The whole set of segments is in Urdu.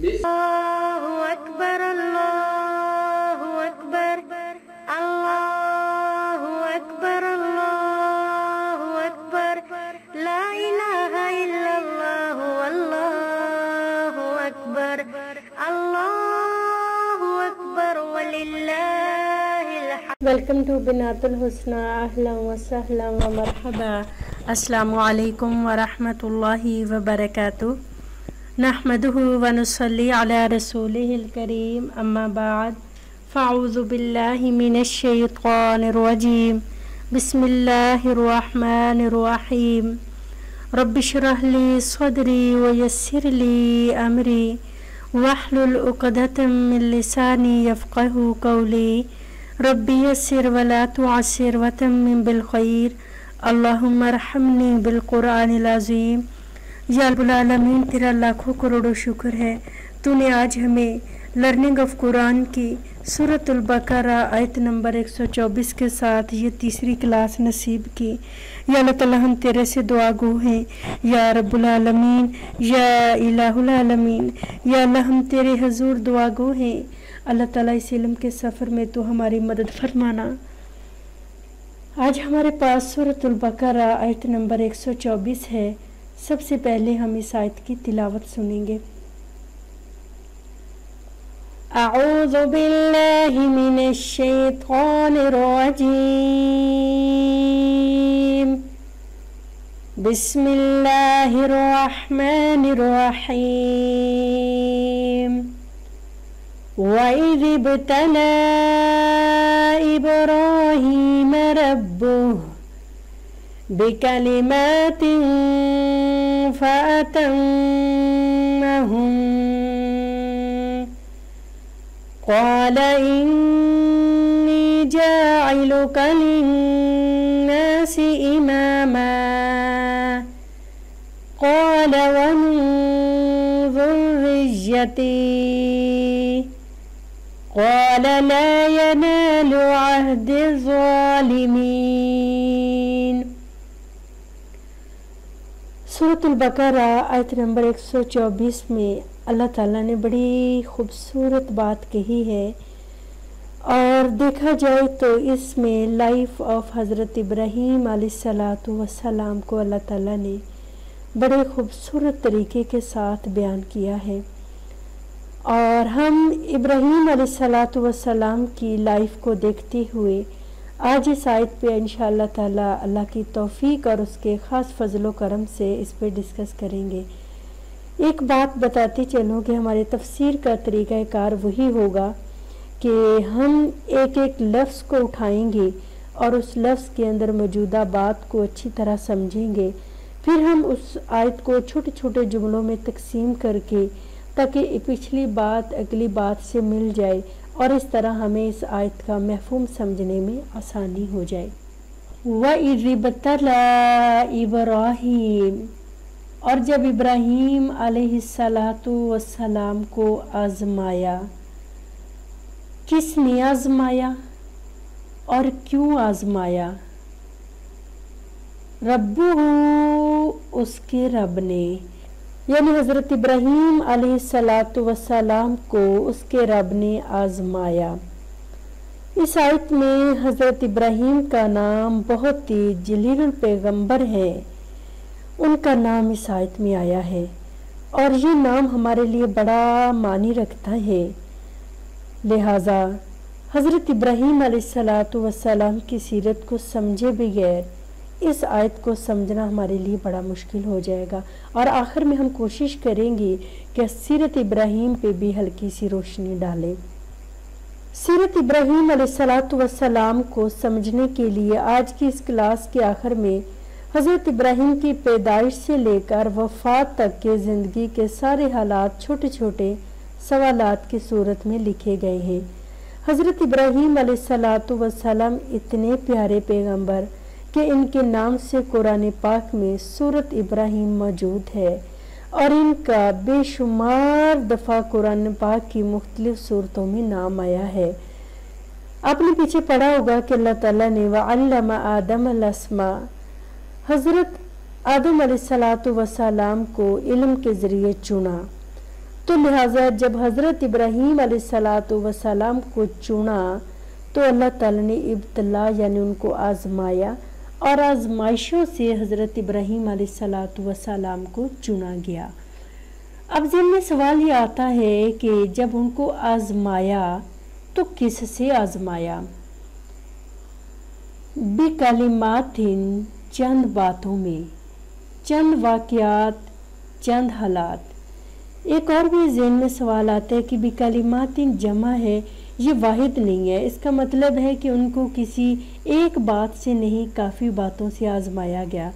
اللہ اکبر اللہ اکبر اللہ اکبر اللہ اکبر لا الہ الا اللہ اللہ اکبر اللہ اکبر وللہ الحمد۔ ویلکم ٹو بنات الحسنہ، اہلا وسہلا ومرحبا۔ السلام علیکم ورحمۃ اللہ وبرکاتہ۔ نحمده ونصلي على رسوله الكريم، اما بعد فاعوذ بالله من الشيطان الرجيم، بسم الله الرحمن الرحيم۔ رب اشرح لي صدري ويسر لي امري واحلل عقدة من لساني يفقهوا قولي، رب يسر ولا تعسر وتمم بالخير، اللهم ارحمني بالقرآن العظيم۔ یا رب العالمین، تیرا لاکھوں کروڑوں شکر ہے، تو نے آج ہمیں لرننگ آف قرآن کی سورۃ البقرہ آیت نمبر 124 کے ساتھ یہ تیسری کلاس نصیب کی۔ یا اللہ تعالیٰ، ہم تیرے سے دعا گو ہیں، یا رب العالمین، یا الہ العالمین، یا اللہ ہم تیرے حضور دعا گو ہیں۔ اللہ تعالیٰ، اس علم کے سفر میں تو ہماری مدد فرمانا۔ آج ہمارے پاس سورۃ البقرہ آیت نمبر 124 ہے۔ سب سے پہلے ہم اس آیت کی تلاوت سنیں گے۔ اعوذ باللہ من الشیطان الرجیم، بسم اللہ الرحمن الرحیم۔ وَإِذِ ابْتَلَى إِبْرَاهِيمَ رَبُّهُ بِكَلِمَاتٍ فَأَتَمَّهُنَّ قَالَ إِنِّي جَاعِلُكَ لِلنَّاسِ إِمَامًا قَالَ وَمِن ذُرِّيَّتِي قَالَ لَا يَنَالُ عَهْدِ الظَّالِمِينَ۔ سورۃ البقرہ آیت نمبر 124 میں اللہ تعالیٰ نے بڑی خوبصورت بات کہی ہے، اور دیکھا جائے تو اس میں لائف آف حضرت ابراہیم علیہ السلام کو اللہ تعالیٰ نے بڑے خوبصورت طریقے کے ساتھ بیان کیا ہے، اور ہم ابراہیم علیہ السلام کی لائف کو دیکھتے ہوئے آج اس آیت پہ انشاءاللہ تعالی اللہ کی توفیق اور اس کے خاص فضل و کرم سے اس پہ ڈسکس کریں گے۔ ایک بات بتاتی چلوں کہ ہمارے تفسیر کا طریقہ کار وہی ہوگا کہ ہم ایک ایک لفظ کو اٹھائیں گے اور اس لفظ کے اندر موجودہ بات کو اچھی طرح سمجھیں گے، پھر ہم اس آیت کو چھوٹے چھوٹے جملوں میں تقسیم کر کے تاکہ پچھلی بات اگلی بات سے مل جائے، اور اس طرح ہمیں اس آیت کا مفہوم سمجھنے میں آسانی ہو جائے۔ وَإِذِ ابْتَلَى إِبْرَاهِيمَ، اور جب ابراہیم علیہ السلام کو آزمایا۔ کس نے آزمایا اور کیوں آزمایا؟ ربہ، اس کے رب نے، یعنی حضرت ابراہیم علیہ السلام کو اس کے رب نے آزمایا۔ اس آیت میں حضرت ابراہیم کا نام بہت ہی جلیل الپیغمبر ہے، ان کا نام اس آیت میں آیا ہے، اور یہ نام ہمارے لیے بڑا معنی رکھتا ہے۔ لہٰذا حضرت ابراہیم علیہ السلام کی سیرت کو سمجھے بغیر اس آیت کو سمجھنا ہمارے لیے بڑا مشکل ہو جائے گا، اور آخر میں ہم کوشش کریں گے کہ سیرت ابراہیم پہ بھی ہلکی سی روشنی ڈالیں۔ سیرت ابراہیم علیہ السلام کو سمجھنے کے لیے آج کی اس کلاس کے آخر میں حضرت ابراہیم کی پیدائش سے لے کر وفات تک کے زندگی کے سارے حالات چھوٹے چھوٹے سوالات کی صورت میں لکھے گئے ہیں۔ حضرت ابراہیم علیہ السلام اتنے پیارے پیغمبر کہ ان کے نام سے قرآن پاک میں سورۃ ابراہیم موجود ہے، اور ان کا بے شمار دفعہ قرآن پاک کی مختلف صورتوں میں نام آیا ہے۔ آپ نے پیچھے پڑھا ہوگا کہ اللہ تعالیٰ نے وَعَلَّمَ آدَمَ الْأَسْمَاءَ، حضرت آدم علیہ السلام کو علم کے ذریعے چنا، تو لہٰذا جب حضرت ابراہیم علیہ الصلاۃ والسلام کو چنا تو اللہ تعالیٰ نے ابتلا یعنی ان کو آزمایا، اور آزمائشوں سے حضرت ابراہیم علیہ الصلاۃ والسلام کو چنا گیا۔ اب ذہن میں سوال یہ آتا ہے کہ جب ان کو آزمایا تو کس سے آزمایا؟ بکلمات، چند باتوں میں، چند واقعات، چند حالات۔ ایک اور بھی ذہن میں سوال آتا ہے کہ بکلمات جمع ہے، یہ واحد نہیں ہے، اس کا مطلب ہے کہ ان کو کسی ایک بات سے نہیں کافی باتوں سے آزمایا گیا۔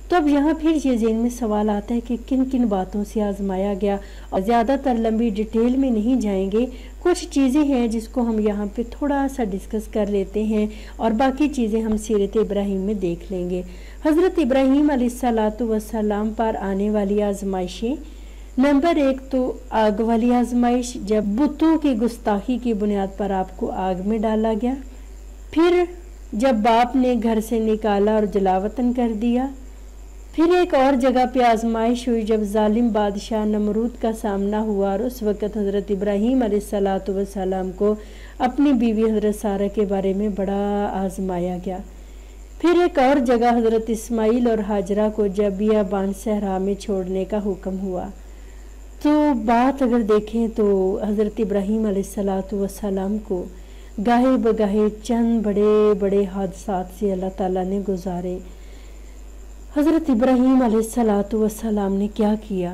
تو اب یہاں پھر یہ ذہن میں سوال آتا ہے کہ کن کن باتوں سے آزمایا گیا، اور زیادہ تر لمبی ڈیٹیل میں نہیں جائیں گے، کچھ چیزیں ہیں جس کو ہم یہاں پہ تھوڑا سا ڈسکس کر لیتے ہیں، اور باقی چیزیں ہم سیرت ابراہیم میں دیکھ لیں گے۔ حضرت ابراہیم علیہ الصلاۃ والسلام پر آنے والی آزمائشیں، نمبر 1 تو آگ والی آزمائش، جب بتوں کی گستاخی کی بنیاد پر آپ کو آگ میں ڈالا گیا، پھر جب باپ نے گھر سے نکالا اور جلاوطن کر دیا، پھر ایک اور جگہ پہ آزمائش ہوئی جب ظالم بادشاہ نمرود کا سامنا ہوا، اور اس وقت حضرت ابراہیم علیہ الصلاۃ والسلام کو اپنی بیوی حضرت سارہ کے بارے میں بڑا آزمایا گیا۔ پھر ایک اور جگہ حضرت اسماعیل اور ہاجرہ کو جب بیابان صحرا میں چھوڑنے کا حکم ہوا۔ تو بات اگر دیکھیں تو حضرت ابراہیم علیہ الصلاۃ والسلام کو گاہے بگاہے چند بڑے بڑے حادثات سے اللہ تعالیٰ نے گزارے۔ حضرت ابراہیم علیہ الصلاۃ والسلام نے کیا کیا؟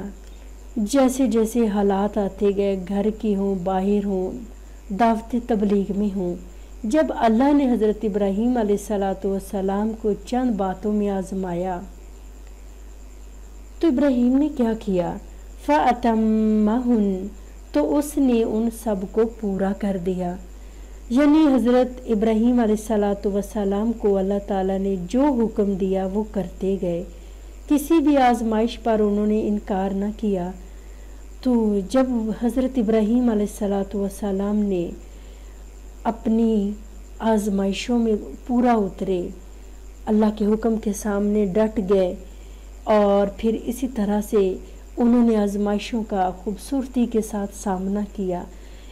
جیسے جیسے حالات آتے گئے، گھر کی ہوں، باہر ہوں، دعوت تبلیغ میں ہوں، جب اللہ نے حضرت ابراہیم علیہ الصلاۃ والسلام کو چند باتوں میں آزمایا تو ابراہیم نے کیا کیا؟ فَأَتَمَّهُنْ، تو اس نے ان سب کو پورا کر دیا۔ یعنی حضرت ابراہیم علیہ الصلاۃ والسلام کو اللہ تعالیٰ نے جو حکم دیا وہ کرتے گئے، کسی بھی آزمائش پر انہوں نے انکار نہ کیا۔ تو جب حضرت ابراہیم علیہ الصلاۃ والسلام نے اپنی آزمائشوں میں پورا اترے، اللہ کے حکم کے سامنے ڈٹ گئے، اور پھر اسی طرح سے انہوں نے آزمائشوں کا خوبصورتی کے ساتھ سامنا کیا۔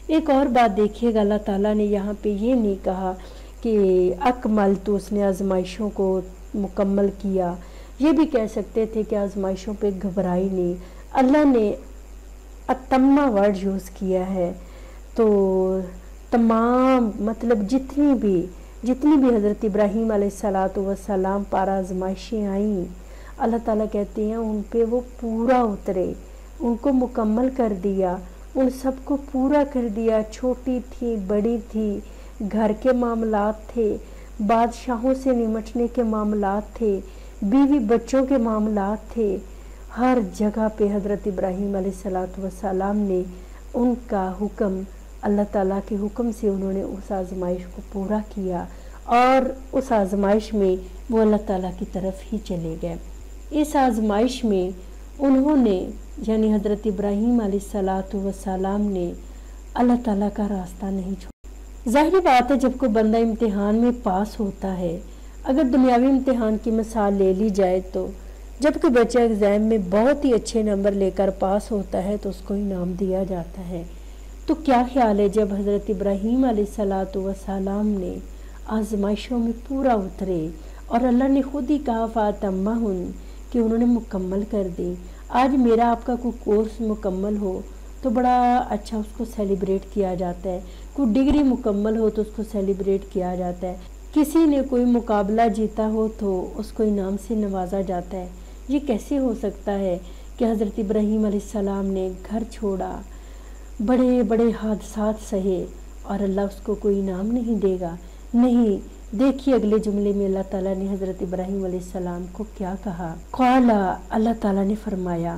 ایک اور بات دیکھیے گا، اللہ تعالیٰ نے یہاں پہ یہ نہیں کہا کہ اکمل، تو اس نے آزمائشوں کو مکمل کیا، یہ بھی کہہ سکتے تھے کہ آزمائشوں پہ گھبرائی نہیں، اللہ نے اتمہ ورڈ یوز کیا ہے۔ تو تمام مطلب جتنی بھی حضرت ابراہیم علیہ الصلاۃ والسلام پر آزمائشیں آئیں، اللہ تعالیٰ کہتے ہیں ان پہ وہ پورا اترے، ان کو مکمل کر دیا، ان سب کو پورا کر دیا۔ چھوٹی تھی، بڑی تھی، گھر کے معاملات تھے، بادشاہوں سے نمٹنے کے معاملات تھے، بیوی بچوں کے معاملات تھے، ہر جگہ پہ حضرت ابراہیم علیہ الصلاۃ والسلام نے ان کا حکم، اللہ تعالیٰ کے حکم سے انہوں نے اس آزمائش کو پورا کیا، اور اس آزمائش میں وہ اللہ تعالیٰ کی طرف ہی چلے گئے۔ اس آزمائش میں انہوں نے یعنی حضرت ابراہیم علیہ الصلاۃ والسلام نے اللہ تعالیٰ کا راستہ نہیں چھوڑا۔ ظاہری بات ہے جب کوئی بندہ امتحان میں پاس ہوتا ہے، اگر دنیاوی امتحان کی مثال لے لی جائے تو جب کوئی بچہ ایگزام میں بہت ہی اچھے نمبر لے کر پاس ہوتا ہے تو اس کو انعام دیا جاتا ہے۔ تو کیا خیال ہے جب حضرت ابراہیم علیہ الصلاۃ والسلام نے آزمائشوں میں پورا اترے، اور اللہ نے خود ہی کہا فَأَتَمَّهُنْ کہ انہوں نے مکمل کر دی۔ آج میرا آپ کا کوئی کورس مکمل ہو تو بڑا اچھا اس کو سیلیبریٹ کیا جاتا ہے، کوئی ڈگری مکمل ہو تو اس کو سیلیبریٹ کیا جاتا ہے، کسی نے کوئی مقابلہ جیتا ہو تو اس کو انعام سے نوازا جاتا ہے۔ یہ کیسے ہو سکتا ہے کہ حضرت ابراہیم علیہ السلام نے گھر چھوڑا، بڑے بڑے حادثات سہے، اور اللہ اس کو کوئی انعام نہیں دے گا؟ نہیں، دیکھیے اگلے جملے میں اللہ تعالیٰ نے حضرت ابراہیم علیہ السلام کو کیا کہا؟ قال، اللہ تعالیٰ نے فرمایا۔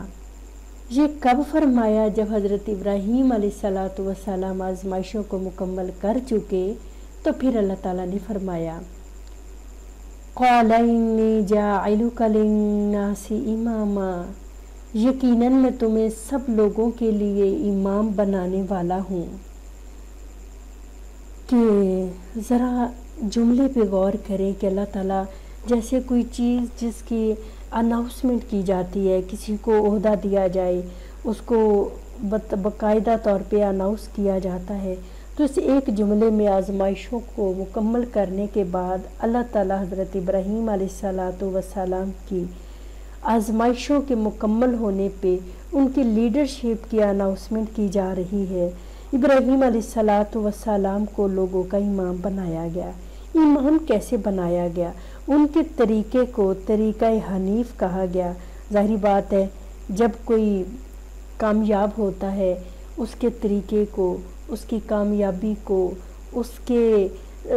یہ کب فرمایا؟ جب حضرت ابراہیم علیہ الصلاۃ والسلام آزمائشوں کو مکمل کر چکے تو پھر اللہ تعالیٰ نے فرمایا قال انی جاعلک للناس اماما، یقیناً میں تمہیں سب لوگوں کے لیے امام بنانے والا ہوں۔ کہ ذرا جملے پہ غور کریں کہ اللہ تعالیٰ جیسے کوئی چیز جس کی اناؤنسمنٹ کی جاتی ہے، کسی کو عہدہ دیا جائے، اس کو باقاعدہ طور پہ اناؤنس کیا جاتا ہے، تو اس ایک جملے میں آزمائشوں کو مکمل کرنے کے بعد اللہ تعالیٰ حضرت ابراہیم علیہ السلام کی آزمائشوں کے مکمل ہونے پہ ان کی لیڈرشپ کی اناؤنسمنٹ کی جا رہی ہے۔ ابراہیم علیہ السلام کو لوگوں کا امام بنایا گیا۔ امام کیسے بنایا گیا؟ ان کے طریقے کو طریقہ حنیف کہا گیا۔ ظاہری بات ہے، جب کوئی کامیاب ہوتا ہے اس کے طریقے کو، اس کی کامیابی کو، اس کے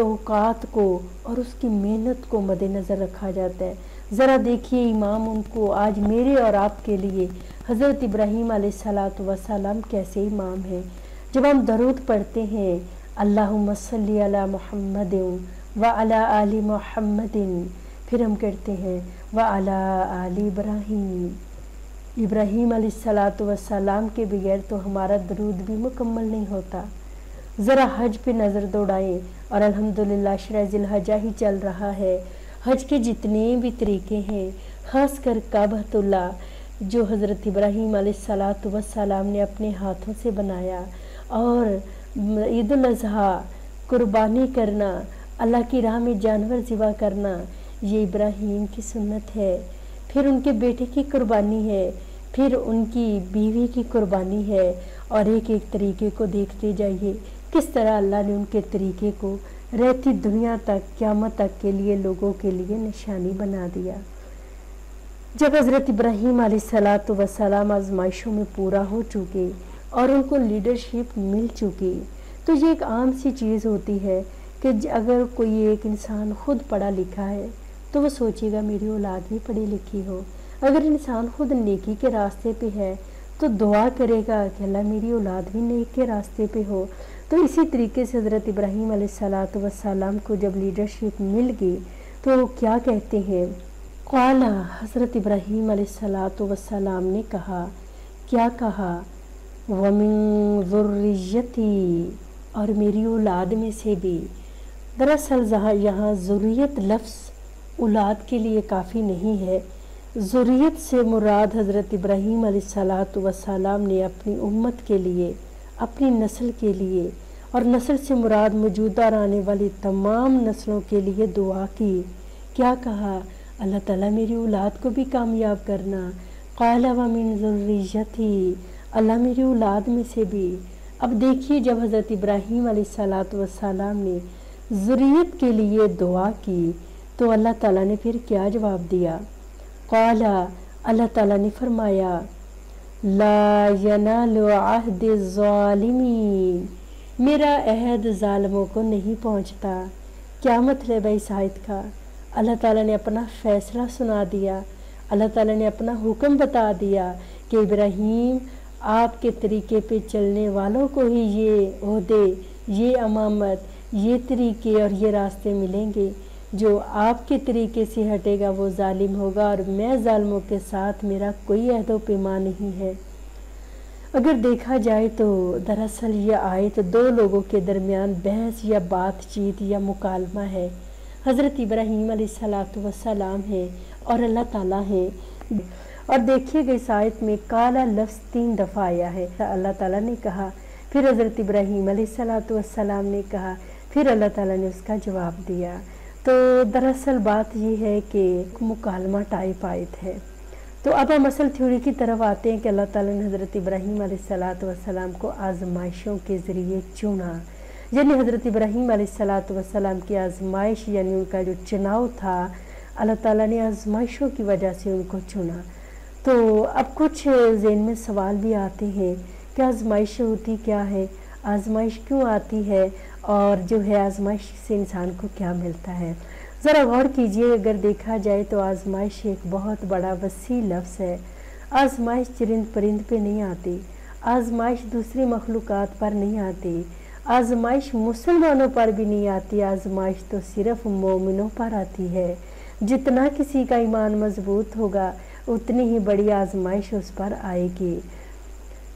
اوقات کو اور اس کی محنت کو مد نظر رکھا جاتا ہے۔ ذرا دیکھیے امام ان کو آج میرے اور آپ کے لیے حضرت ابراہیم علیہ السلام کیسے امام ہیں۔ جب ہم درود پڑھتے ہیں اللہم صلی علی محمد وعلی آل محمد، پھر ہم کہتے ہیں وعلی آل ابراہیم، ابراہیم علیہ السلام کے بغیر تو ہمارا درود بھی مکمل نہیں ہوتا۔ ذرا حج پہ نظر دوڑائیں اور الحمدللہ شرح ذی الحجہ ہی چل رہا ہے۔ حج کے جتنے بھی طریقے ہیں، خاص کر کعبۃ اللہ جو حضرت ابراہیم علیہ السلام نے اپنے ہاتھوں سے بنایا، اور عید الاضحیٰ قربانی کرنا، اللہ کی راہ میں جانور ذبح کرنا، یہ ابراہیم کی سنت ہے۔ پھر ان کے بیٹے کی قربانی ہے، پھر ان کی بیوی کی قربانی ہے، اور ایک ایک طریقے کو دیکھتے جائیے کس طرح اللہ نے ان کے طریقے کو رہتی دنیا تک، قیامت تک کے لیے لوگوں کے لیے نشانی بنا دیا۔ جب حضرت ابراہیم علیہ السلام آزمائشوں میں پورا ہو چکے اور ان کو لیڈرشپ مل چکی، تو یہ ایک عام سی چیز ہوتی ہے کہ اگر کوئی ایک انسان خود پڑھا لکھا ہے تو وہ سوچے گا میری اولاد بھی پڑھی لکھی ہو۔ اگر انسان خود نیکی کے راستے پہ ہے تو دعا کرے گا کہ اللہ میری اولاد بھی نیک کے راستے پہ ہو۔ تو اسی طریقے سے حضرت ابراہیم علیہ السلام کو جب لیڈرشپ مل گئی تو وہ کیا کہتے ہیں؟ قال، حضرت ابراہیم علیہ السلام نے کہا، کیا کہا؟ وَمِن ذُرِّيَّتِي، اور میری اولاد میں سے بھی۔ دراصل یہاں ذریت لفظ اولاد کے لیے کافی نہیں ہے۔ ذریت سے مراد حضرت ابراہیم علیہ السلام نے اپنی امت کے لیے، اپنی نسل کے لیے، اور نسل سے مراد موجودہ اور آنے والی تمام نسلوں کے لیے دعا کی۔ کیا کہا؟ اللہ تعالیٰ میری اولاد کو بھی کامیاب کرنا۔ قال ومن ذریتی، اللہ میری اولاد میں سے بھی۔ اب دیکھیے جب حضرت ابراہیم علیہ السلام نے ذریت کے لیے دعا کی تو اللہ تعالیٰ نے پھر کیا جواب دیا؟ قال، اللہ تعالیٰ نے فرمایا لا ینال عہد الظالمین، میرا عہد ظالموں کو نہیں پہنچتا۔ کیا مطلب ہے اس آیت کا؟ اللہ تعالیٰ نے اپنا فیصلہ سنا دیا، اللہ تعالیٰ نے اپنا حکم بتا دیا کہ ابراہیم آپ کے طریقے پہ چلنے والوں کو ہی یہ عہدے، یہ امامت، یہ طریقے اور یہ راستے ملیں گے۔ جو آپ کے طریقے سے ہٹے گا وہ ظالم ہوگا، اور میں ظالموں کے ساتھ میرا کوئی عہد و پیمان نہیں ہے۔ اگر دیکھا جائے تو دراصل یہ آیت دو لوگوں کے درمیان بحث یا بات چیت یا مکالمہ ہے۔ حضرت ابراہیم علیہ السلام ہے اور اللہ تعالیٰ ہے۔ اور دیکھیے گا اس آیت میں کالا لفظ 3 دفعہ آیا ہے۔ اللہ تعالیٰ نے کہا، پھر حضرت ابراہیم علیہ السلام نے کہا، پھر اللہ تعالیٰ نے اس کا جواب دیا۔ تو دراصل بات یہ ہے کہ مکالمہ ٹائپ آیت ہے۔ تو اب ہم اصل تھیوری کی طرف آتے ہیں کہ اللہ تعالیٰ نے حضرت ابراہیم علیہ السلام کو آزمائشوں کے ذریعے چنا، یعنی حضرت ابراہیم علیہ السلام کی آزمائش، یعنی ان کا جو چناؤ تھا، اللہ تعالیٰ نے آزمائشوں کی وجہ سے ان کو چنا۔ تو اب کچھ ذہن میں سوال بھی آتے ہیں کہ آزمائش ہوتی کیا ہے، آزمائش کیوں آتی ہے، اور جو ہے آزمائش سے انسان کو کیا ملتا ہے۔ ذرا غور کیجئے، اگر دیکھا جائے تو آزمائش ایک بہت بڑا وسیع لفظ ہے۔ آزمائش چرند پرند پہ نہیں آتی، آزمائش دوسری مخلوقات پر نہیں آتی، آزمائش مسلمانوں پر بھی نہیں آتی، آزمائش تو صرف مومنوں پر آتی ہے۔ جتنا کسی کا ایمان مضبوط ہوگا اتنی ہی بڑی آزمائش اس پر آئے گی۔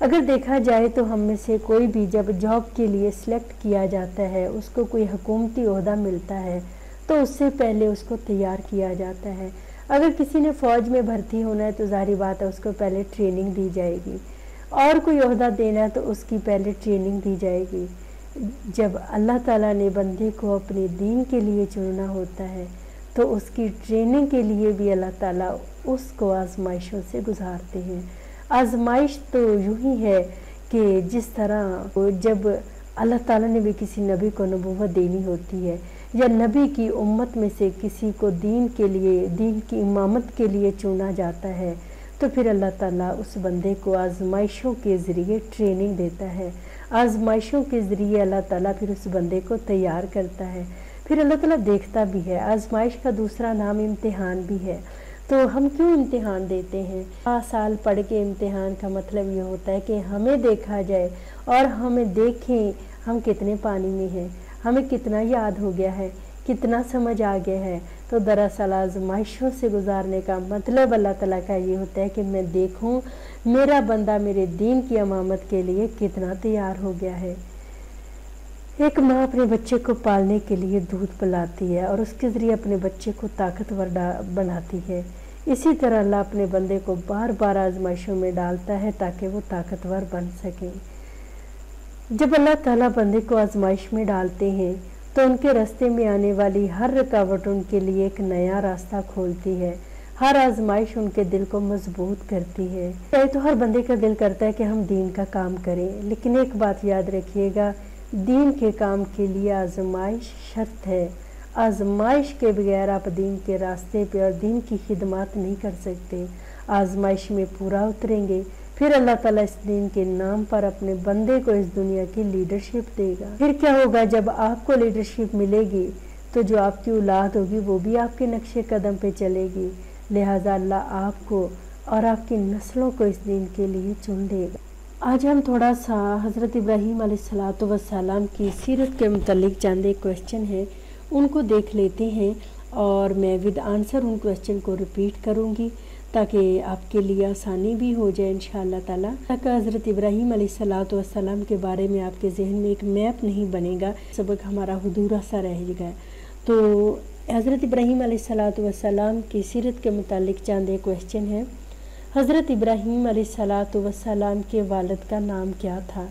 اگر دیکھا جائے تو ہم میں سے کوئی بھی جب جاب کے لیے سلیکٹ کیا جاتا ہے، اس کو کوئی حکومتی عہدہ ملتا ہے تو اس سے پہلے اس کو تیار کیا جاتا ہے۔ اگر کسی نے فوج میں بھرتی ہونا ہے تو ظاہری بات ہے اس کو پہلے ٹریننگ دی جائے گی، اور کوئی عہدہ دینا ہے تو اس کی پہلے ٹریننگ دی جائے گی۔ جب اللہ تعالیٰ نے بندے کو اپنے دین کے لیے چننا ہوتا ہے تو اس کی ٹریننگ کے لیے بھی اللہ تعالیٰ اس کو آزمائشوں سے گزارتے ہیں۔ آزمائش تو یوں ہی ہے کہ جس طرح جب اللہ تعالیٰ نے بھی کسی نبی کو نبوت دینی ہوتی ہے یا نبی کی امت میں سے کسی کو دین کے لیے، دین کی امامت کے لیے چنا جاتا ہے، تو پھر اللہ تعالیٰ اس بندے کو آزمائشوں کے ذریعے ٹریننگ دیتا ہے۔ آزمائشوں کے ذریعے اللہ تعالیٰ پھر اس بندے کو تیار کرتا ہے، پھر اللہ تعالیٰ دیکھتا بھی ہے۔ آزمائش کا دوسرا نام امتحان بھی ہے۔ تو ہم کیوں امتحان دیتے ہیں؟ 5 سال پڑھ کے امتحان کا مطلب یہ ہوتا ہے کہ ہمیں دیکھا جائے اور ہمیں دیکھیں ہم کتنے پانی میں ہیں، ہمیں کتنا یاد ہو گیا ہے، کتنا سمجھ آ گیا ہے۔ تو دراصل آزمائشوں سے گزارنے کا مطلب اللہ تعالیٰ کا یہ ہوتا ہے کہ میں دیکھوں میرا بندہ میرے دین کی امامت کے لیے کتنا تیار ہو گیا ہے۔ ایک ماں اپنے بچے کو پالنے کے لیے دودھ پلاتی ہے اور اس کے ذریعے اپنے بچے کو طاقتور بناتی ہے، اسی طرح اللہ اپنے بندے کو بار بار آزمائشوں میں ڈالتا ہے تاکہ وہ طاقتور بن سکے۔ جب اللہ تعالیٰ بندے کو آزمائش میں ڈالتے ہیں تو ان کے راستے میں آنے والی ہر رکاوٹ ان کے لیے ایک نیا راستہ کھولتی ہے۔ ہر آزمائش ان کے دل کو مضبوط کرتی ہے۔ تو ہر بندے کا دل کرتا ہے کہ ہم دین کا کام کریں، لیکن ایک بات یاد رکھیے گا، دین کے کام کے لیے آزمائش شرط ہے۔ آزمائش کے بغیر آپ دین کے راستے پہ اور دین کی خدمات نہیں کر سکتے۔ آزمائش میں پورا اتریں گے، پھر اللہ تعالیٰ اس دین کے نام پر اپنے بندے کو اس دنیا کی لیڈرشپ دے گا۔ پھر کیا ہوگا؟ جب آپ کو لیڈرشپ ملے گی تو جو آپ کی اولاد ہوگی وہ بھی آپ کے نقش قدم پہ چلے گی، لہٰذا اللہ آپ کو اور آپ کی نسلوں کو اس دین کے لیے چن دے گا۔ آج ہم تھوڑا سا حضرت ابراہیم علیہ السلام کی سیرت کے متعلق چند ایک کوشچن ہیں ان کو دیکھ لیتے ہیں، اور میں ود آنسر ان کوشچن کو ریپیٹ کروں گی تاکہ آپ کے لیے آسانی بھی ہو جائے انشاءاللہ تعالیٰ۔ تاکہ حضرت ابراہیم علیہ السلام کے بارے میں آپ کے ذہن میں ایک میپ نہیں بنے گا، سبق ہمارا ادھورا سا رہ گا۔ تو حضرت ابراہیم علیہ السلام کی سیرت کے متعلق چند ایک کوشچن ہے۔ حضرت ابراہیم علیہ السلام کے والد کا نام کیا تھا؟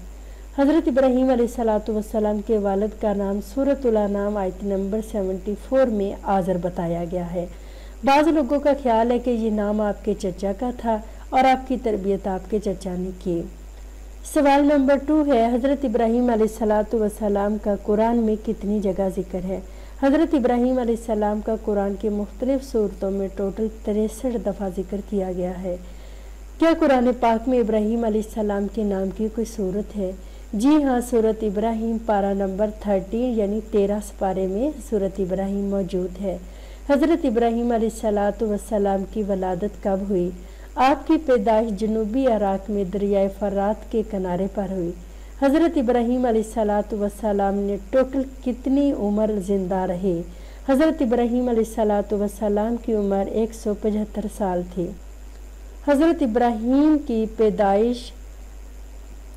حضرت ابراہیم علیہ السلام کے والد کا نام سورۃ الانعام آیت نمبر 74 میں آزر بتایا گیا ہے۔ بعض لوگوں کا خیال ہے کہ یہ نام آپ کے چچا کا تھا اور آپ کی تربیت آپ کے چچا نے کی۔ سوال نمبر 2 ہے، حضرت ابراہیم علیہ السلام کا قرآن میں کتنی جگہ ذکر ہے؟ حضرت ابراہیم علیہ السلام کا قرآن کے مختلف سورتوں میں ٹوٹل 63 دفعہ ذکر کیا گیا ہے۔ کیا قرآن پاک میں ابراہیم علیہ السلام کے نام کی کوئی سورت ہے؟ جی ہاں، سورۃ ابراہیم پارہ نمبر 13 یعنی 13 سپارے میں سورۃ ابراہیم موجود ہے۔ حضرت ابراہیم علیہ السلام کی ولادت کب ہوئی؟ آپ کی پیدائش جنوبی عراق میں دریائے فرات کے کنارے پر ہوئی۔ حضرت ابراہیم علیہ السلام نے ٹوٹل کتنی عمر زندہ رہے؟ حضرت ابراہیم علیہ السلام کی عمر 175 سال تھی۔ حضرت ابراہیم کی پیدائش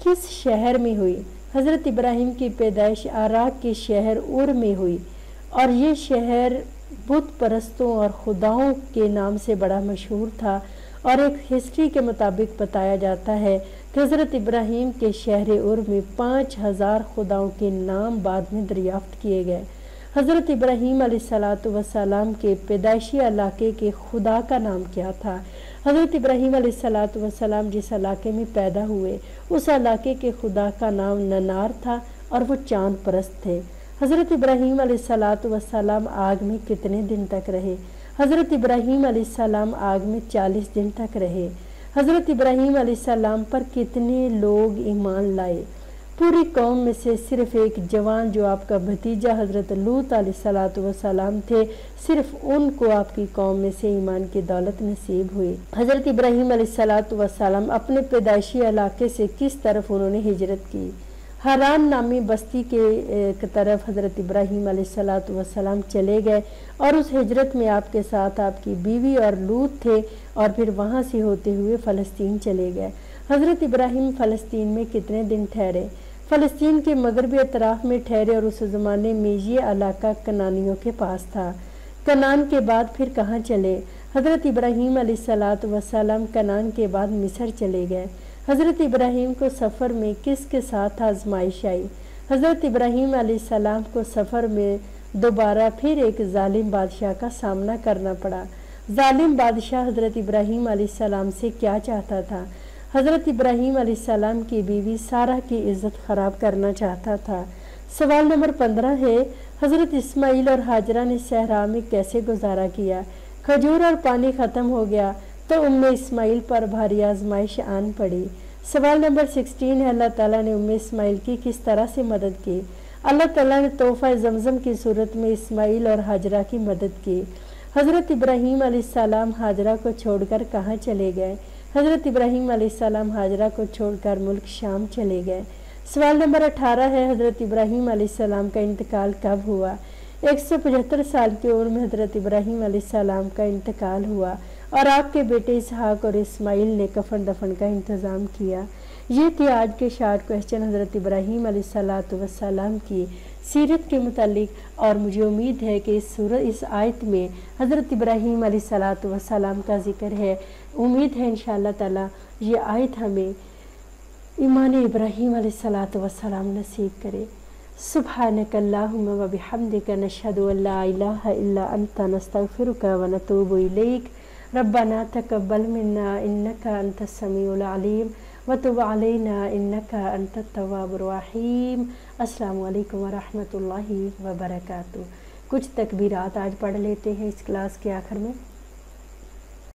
کس شہر میں ہوئی؟ حضرت ابراہیم کی پیدائش عراق کے شہر اور میں ہوئی، اور یہ شہر بت پرستوں اور خداؤں کے نام سے بڑا مشہور تھا، اور ایک ہسٹری کے مطابق بتایا جاتا ہے کہ حضرت ابراہیم کے شہر اور میں 5000 خداؤں کے نام بعد میں دریافت کیے گئے۔ حضرت ابراہیم علیہ السلام کے پیدائشی علاقے کے خدا کا نام کیا تھا؟ حضرت ابراہیم علیہ السلام جس علاقے میں پیدا ہوئے اس علاقے کے خدا کا نام ننار تھا اور وہ چاند پرست تھے۔ حضرت ابراہیم علیہ السلام آگ میں کتنے دن تک رہے؟ حضرت ابراہیم علیہ السلام آگ میں 40 دن تک رہے۔ حضرت ابراہیم علیہ السلام پر کتنے لوگ ایمان لائے؟ پوری قوم میں سے صرف ایک جوان جو آپ کا بھتیجا حضرت لوط علیہ السلام تھے، صرف ان کو آپ کی قوم میں سے ایمان کی دولت نصیب ہوئی۔ حضرت ابراہیم علیہ السلام اپنے پیدائشی علاقے سے کس طرف انہوں نے ہجرت کی؟ حران نامی بستی کے طرف حضرت ابراہیم علیہ السلام چلے گئے، اور اس ہجرت میں آپ کے ساتھ آپ کی بیوی اور لوط تھے، اور پھر وہاں سے ہوتے ہوئے فلسطین چلے گئے۔ حضرت ابراہیم فلسطین میں کتنے دن ٹھہرے؟ فلسطین کے مغربی اطراف میں ٹھہرے، اور اس زمانے میں یہ علاقہ کنانیوں کے پاس تھا۔ کنان کے بعد پھر کہاں چلے؟ حضرت ابراہیم علیہ السلام کنان کے بعد مصر چلے گئے۔ حضرت ابراہیم کو سفر میں کس کے ساتھ آزمائش آئی؟ حضرت ابراہیم علیہ السلام کو سفر میں دوبارہ پھر ایک ظالم بادشاہ کا سامنا کرنا پڑا۔ ظالم بادشاہ حضرت ابراہیم علیہ السلام سے کیا چاہتا تھا؟ حضرت ابراہیم علیہ السلام کی بیوی سارہ کی عزت خراب کرنا چاہتا تھا۔ سوال نمبر 15 ہے، حضرت اسماعیل اور ہاجرہ نے صحرا میں کیسے گزارا کیا؟ کھجور اور پانی ختم ہو گیا تو اسماعیل پر بھاری آزمائش آن پڑی۔ سوال نمبر 16 ہے، اللہ تعالیٰ نے اسماعیل کی کس طرح سے مدد کی؟ اللہ تعالیٰ نے تحفہ زمزم کی صورت میں اسماعیل اور ہاجرہ کی مدد کی۔ حضرت ابراہیم علیہ السلام ہاجرہ کو چھوڑ کر کہاں چلے گئے؟ حضرت ابراہیم علیہ السلام ہاجرہ کو چھوڑ کر ملک شام چلے گئے۔ سوال نمبر 18 ہے، حضرت ابراہیم علیہ السلام کا انتقال کب ہوا؟ 175 سال کی عمر میں حضرت ابراہیم علیہ السلام کا انتقال ہوا اور آپ کے بیٹے اسحاق اور اسماعیل نے کفن دفن کا انتظام کیا۔ یہ تھی آج کے شارٹ کویسچن حضرت ابراہیم علیہ السلام کی سیرت کے متعلق، اور مجھے امید ہے کہ اس آیت میں حضرت ابراہیم علیہ السلام کا ذکر ہے۔ امید ہے انشاءاللہ تعالی یہ آیت ہمیں ایمان ابراہیم علیہ السلام نصیب کرے۔ سبحانک اللہم و بحمدک نشہد ان لا الہ الا انت نستغفرک و نتوب الیک۔ ربنا تقبل منا انک انت السمیع العلیم وتب علینا انک انت التواب الرحیم۔ السلام علیکم ورحمۃ اللہ وبرکاتہ۔ کچھ تکبیرات آج پڑھ لیتے ہیں اس کلاس کے آخر میں۔